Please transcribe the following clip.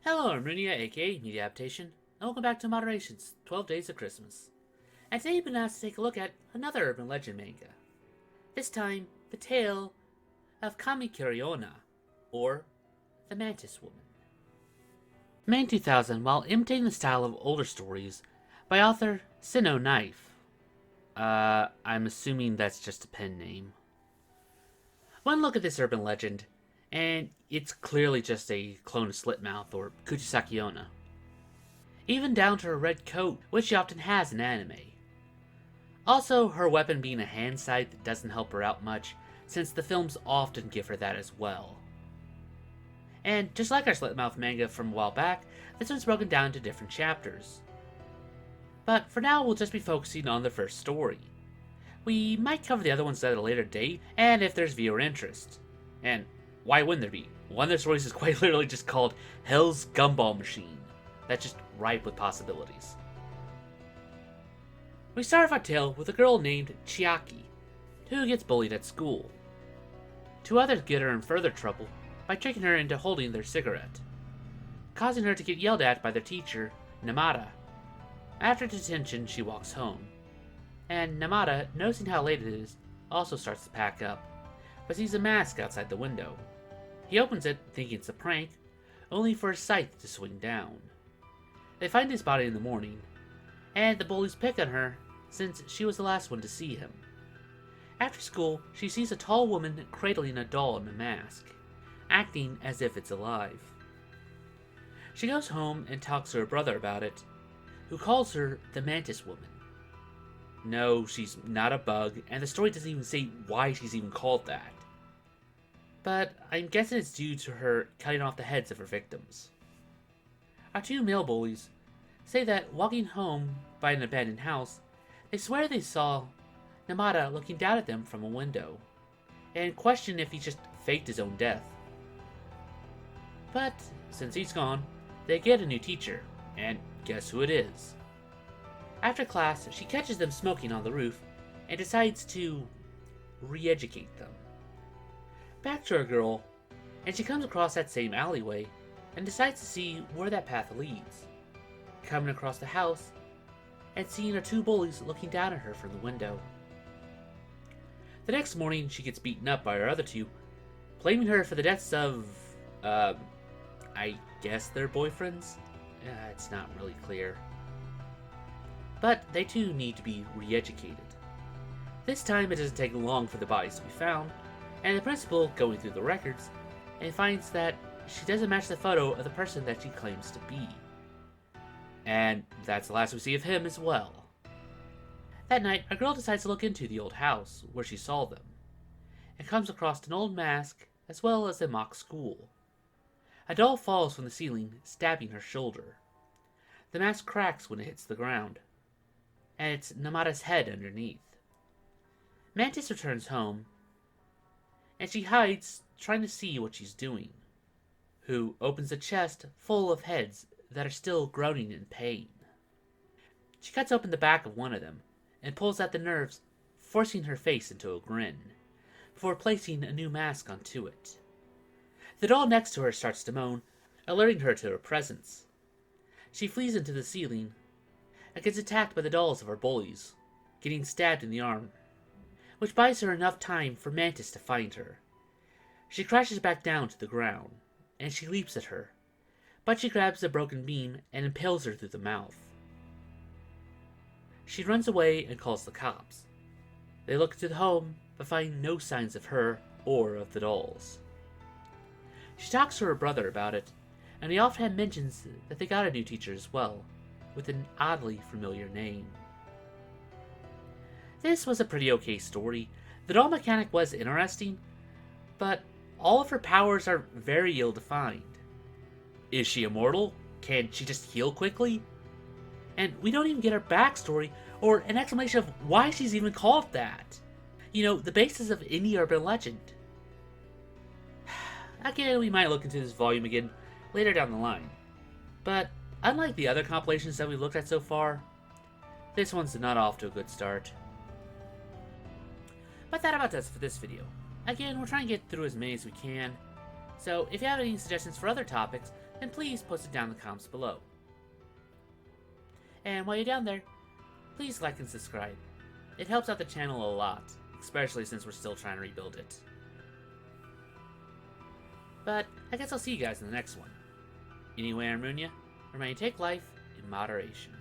Hello, I'm Runia, aka Media Adaptation, and welcome back to Moderation's 12 Days of Christmas. And today we've been asked to take a look at another urban legend manga. This time, the tale of Kamakiri Onna, or the Mantis Woman. May 2000, while imitating the style of older stories by author Sinnoh Knife. I'm assuming that's just a pen name. One look at this urban legend, and it's clearly just a clone of Slipmouth or Kuchisaki Onna. Even down to her red coat, which she often has in anime. Also, her weapon being a hand scythe doesn't help her out much, since the films often give her that as well. And just like our Slipmouth manga from a while back, this one's broken down into different chapters. But for now, we'll just be focusing on the first story. We might cover the other ones at a later date, and if there's viewer interest. And why wouldn't there be? One of their stories is quite literally just called Hell's Gumball Machine. That's just ripe with possibilities. We start off our tale with a girl named Chiaki, who gets bullied at school. Two others get her in further trouble by tricking her into holding their cigarette, causing her to get yelled at by their teacher, Namada. After detention, she walks home, and Namada, noticing how late it is, also starts to pack up, but sees a mask outside the window. He opens it, thinking it's a prank, only for his scythe to swing down. They find his body in the morning, and the bullies pick on her since she was the last one to see him. After school, she sees a tall woman cradling a doll in a mask, acting as if it's alive. She goes home and talks to her brother about it, who calls her the Mantis Woman. No, she's not a bug, and the story doesn't even say why she's even called that. But I'm guessing it's due to her cutting off the heads of her victims. Our two male bullies say that walking home by an abandoned house, they swear they saw Namada looking down at them from a window, and question if he just faked his own death. But since he's gone, they get a new teacher, and guess who it is? After class, she catches them smoking on the roof and decides to re-educate them. Back to her girl, and she comes across that same alleyway and decides to see where that path leads. Coming across the house and seeing her two bullies looking down at her from the window. The next morning, she gets beaten up by her other two, blaming her for the deaths of, I guess their boyfriends? It's not really clear. But they too need to be re-educated. This time it doesn't take long for the bodies to be found, and the principal, going through the records, and finds that she doesn't match the photo of the person that she claims to be. And that's the last we see of him as well. That night, a girl decides to look into the old house where she saw them, and comes across an old mask as well as a mock school. A doll falls from the ceiling, stabbing her shoulder. The mask cracks when it hits the ground, and it's Namada's head underneath. Mantis returns home, and she hides, trying to see what she's doing, who opens a chest full of heads that are still groaning in pain. She cuts open the back of one of them, and pulls out the nerves, forcing her face into a grin, before placing a new mask onto it. The doll next to her starts to moan, alerting her to her presence. She flees into the ceiling, and gets attacked by the dolls of her bullies, getting stabbed in the arm, which buys her enough time for Mantis to find her. She crashes back down to the ground, and she leaps at her, but she grabs the broken beam and impales her through the mouth. She runs away and calls the cops. They look into the home, but find no signs of her or of the dolls. She talks to her brother about it, and he offhand mentions that they got a new teacher as well, with an oddly familiar name. This was a pretty okay story. The doll mechanic was interesting, but all of her powers are very ill-defined. Is she immortal? Can she just heal quickly? And we don't even get her backstory or an explanation of why she's even called that. You know, the basis of any urban legend. Again, we might look into this volume again later down the line. But unlike the other compilations that we've looked at so far, this one's not off to a good start. But that about does it for this video. Again, we're trying to get through as many as we can, so if you have any suggestions for other topics, and please post it down in the comments below. And while you're down there, please like and subscribe. It helps out the channel a lot, especially since we're still trying to rebuild it. But I guess I'll see you guys in the next one. Anyway, Armunia, remember to take life in moderation.